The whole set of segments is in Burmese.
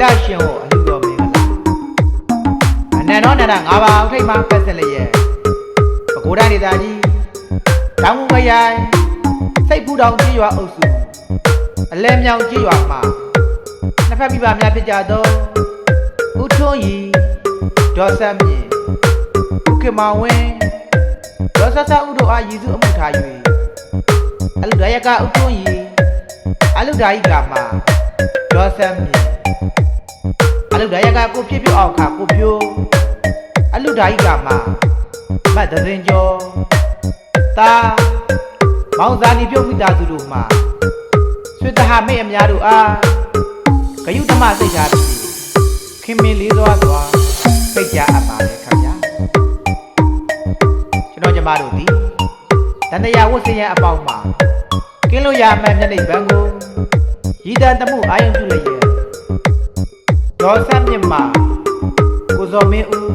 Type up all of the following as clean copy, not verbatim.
လာရှင်ဟောအလူတော်မင်္ဂလာအနန္တောနန္ဒ၅ပါးအထိတ်မှဖက်ဆက်လျက်ပဲခူးတိုင်းဒေသကြီးတောင်ငူခရိုင်စိတ်ဖူးတောင်ကြီးရွာအုပ်စုအလဲမြောင်ကြီးရွာမှာနှစ်ဖက်ပြပများဖြစ်ကြသောဦးထွန်းရီဒေါ်ဆန်းမြင့်ဦးခင်မောင်ဝင်းဒေါ်ဆဆဦးတို့အားရည်စုအမှုထား၍အလူဒါယကဦးထွန်းရီအလူဒါယိကမှာဒေါ်ဆန်းမြင့်အလူဒါယကကိုဖြစ်ပြအောင်ခါကိုပြိုးအလူဒါယိကမှာမတ်သစင်ကျော်တာမောင်ဇာနီပြုတ်မိသားစုတို့မှာဆွေတဟာမိတ်အများတို့အားဂယုဓမ္မစိတ်ထားပြီးခင်မင်းလေးစွာစွာစိတ်ကြအပ်ပါလေခင်ဗျာကျွန်တော်ညီမတို့ဒီတန်တရာဝတ်စင်ရအပေါင်းမှာကင်းလို့ရမှန်မျက်နှိပ်ပန်းကိုရည်တန်တမှုအာယုံပြုလျက်ဒေါ်ဆန်းမြင့်မှာကိုစောမင်းဦး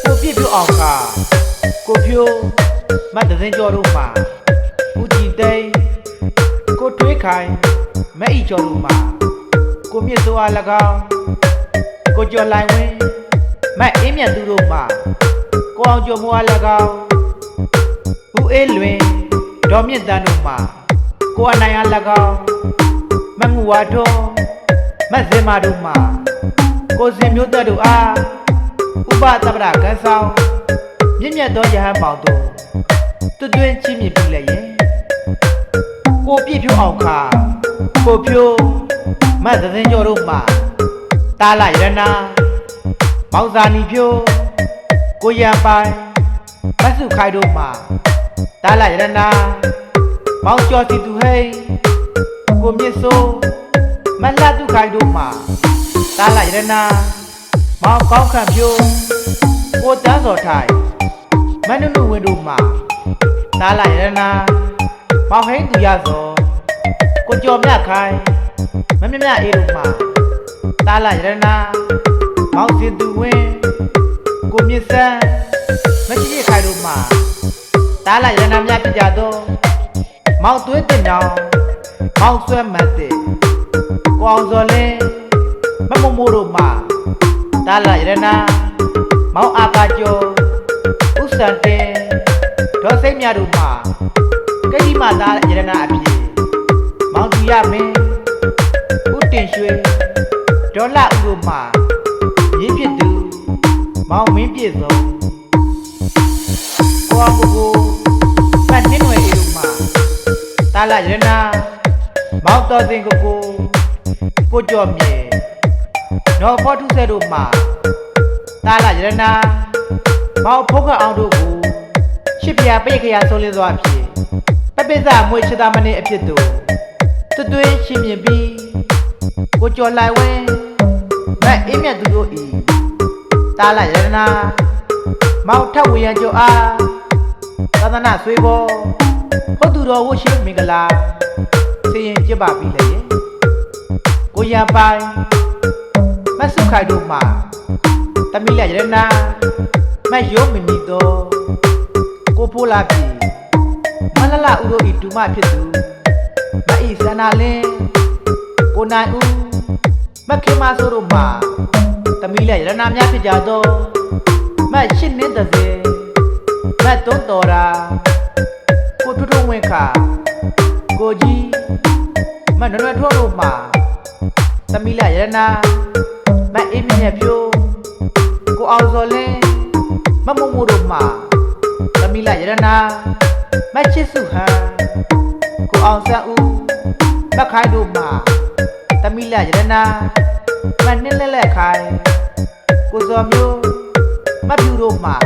ကိုပြည့်ပြအောင်ခါကိုဖြိုးမတ်တစင်ကျော်တို့မှာဦးကြည်သိန်းကိုထွေးခိုင်မအိကျော်တို့မှာကိုမြင့်စိုးအား၎င်းကိုကျော်လိုင်ဝင်းမတ်အေးမြတ်သူတို့မှာကိုအောင်ကျော်မိုးအား၎င်းဦးအေးလွင်ဒေါ်မြင့်တန်းတို့မှာကိုအနိုင်အား၎င်းမငူဝါထွန်းမတ်စင်မာတို့မှာကိုစင်မျိုးသက်တို့အားဥပသဗ္ဗရကန်းဆောင်မြင့်မြတ်သောယဟန်ပေါင်းတို့တွင်ချင်းမြင့်ပြီလေရဲ့ကိုပြည့်ဖြိုးအောင်ခါကိုဖြိုးမတ်သစင်ကျော်တို့မှာတာလရဏမောင်ဇာနီဖြိုးကိုရံပိုင်မတ်စုခိုင်တို့မှာတာလရဏမောင်ကျော်စီသူဟိန်းကိုမြင့်စိုးမလှတုခိုင်တို့မှာတာလရဏမောင်ကောင်းခန့်ဖြိုးကိုတန်းစော်ထိုင်မနုနုဝင်းတို့မှာတာလရဏမောင်ဟိန်းသူရစောကိုကျော်မြခိုင်မမြမြအေးတို့မှာတာလရဏမောင်စင်သူဝင်းကိုမြင့်စန်းမချစ်ခိုင်တို့မှာတာလရဏများဖြစ်ကြသောမောင်သွေးတင်တောင်မောင်ဆွဲမတ်တဲ့ကိုအောင်စော်လင်းမမမိုးတို့မှာတာလရဏမောင်အာကာကျော်ဥစံတင်ဒေါ်စိတ်မြတို့မှာကိတိမသားရတနာအဖြစ်မောင်သူရမင်းဦးတင်ရွှေဒေါ်လာဦးတို့မှာရင်းဖြစ်သူမောင်မင်းပြည့်စုံကိုအောင်ကိုပတ်နှင်းွယ်အေတို့မှာတာလရတနာမောင်တော်စင်ကိုကျော်မြေနော်ဖော်ထုဆဲတို့မှာတာလရတနာမောင်ဖုတ်ခအောင်တို့ကိုရှစ်ပြာပိတ်ခရာဆုံးလင်းစွာဖြစ်ပပိစမွေချတာမနေအဖြစ်တို့တွင်ရှင်းမြင်ပြီးကိုကျော်လိုက်ဝင်းမက်အေးမြတ်သူတို့ဤတာလရတနာမောင်ထက်ဝေရန်ကျော်အားသာသနာဆွေးပေါ်ဟုတ်သူတော်ဝရှိမင်္ဂလာစီရင်ကျပါပြီလေကိုရံပိုင်မဆုခိုင်တို့မှာတမိလရတနာမတ်ရုံးမနီတော်ကိုဖိုးလာပြီမလလဦးတို့ဤတူမဖြစ်သူမဤစန္နာလင်းကိုနိုင်ဦးမခင်မဆိုးတို့မှာတမိလရတနာများဖြစ်ကြသောမတ်ရှစ်နှင်းတစ်စင်မတ်သုံးတော်ရာကိုထွတ်ထွတ်ဝင်ခါကိုကြီးမတ်နွယ်ထွန်းတို့မှာတမိလရတနာမတ်အေးမြင့်ဖြိုးကိုအောင်စော်လင်းမမမိုးတို့မှာသမီးလာရတနာမချစ်စုဟန်ကိုအောင်ဆန်းဦးမခိုင်တို့မှာသမီးလာရတနာမနှင်းလက်ခိုင်ကိုစော်မျိုးမဖြူတို့မှာ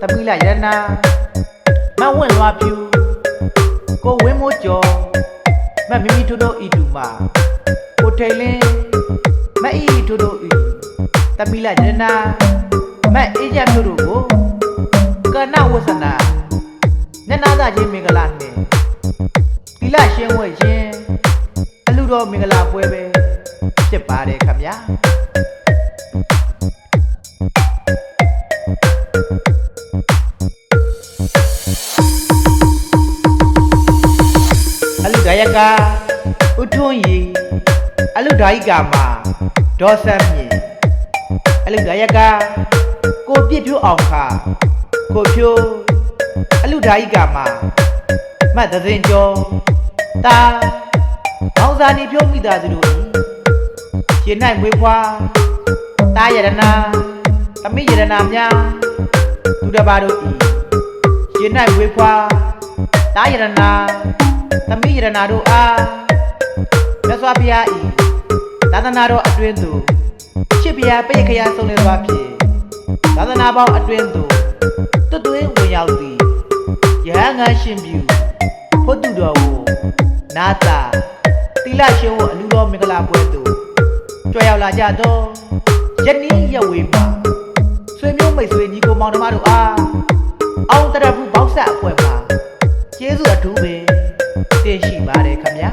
သမီးလာရတနာမဝင့်လွားဖြူကိုဝင်းမိုးကျော်မမီမီတို့တို့ဤတူမှာကိုထိန်လင်းမအီတို့တို့ဤသမီးလာရတနာမတ်အေးရမျိုးတို့ကိုကဏဝဆနာနန္နာသာချင်းမင်္ဂလာနဲ့သီလရှင်းဝဲခြင်းအလူတော်မင်္ဂလာပွဲပဲဖြစ်ပါတယ်ခင်ဗျာအလူဒါယကဦးထွန်းရီအလူဒါယိကမှာ ဒေါ်ဆမ်းမြင့်အလူဒါရကကိုပြစ်ဖြိုးအောင်ခါကိုဖြိုးအလူဒါဤကမှာမတ်သစင်ကျော်တာမောင်စာနေဖြိုးမိသားစုတို့ရှင်၌မွေးဖွားတာယရနာသမီးယရနာများသူတစ်ပါးတို့ဤရှင်၌မွေးဖွားတာယရနာသမီးယရနာတို့အားမြတ်စွာဘုရားဤသာသနာတော်အတွင်းသို့ချစ်ဘုရားပိတ်ခရဆုံးလဲသွားဖြင့်သာသနာပေါင်းအတွင်းသို့တွတ်တွင်းဝင်ရောက်သည်ယဟန်ငါရှင်ပြုဖို့တုတော်ကိုနာတာတိလရှင်ဝအလူတော်မင်္ဂလာပွဲသို့ကြွရောက်လာကြသောယနေ့ရက်ဝေးမှာဆွေမျိုးမိတ်ဆွေညီကိုမောင်နှမတို့အားအောင်တရဖူပေါက်ဆက်အဖွဲ့မှာကျေးဇူးအထူးပဲတင်ရှိပါတယ်ခင်ဗျာ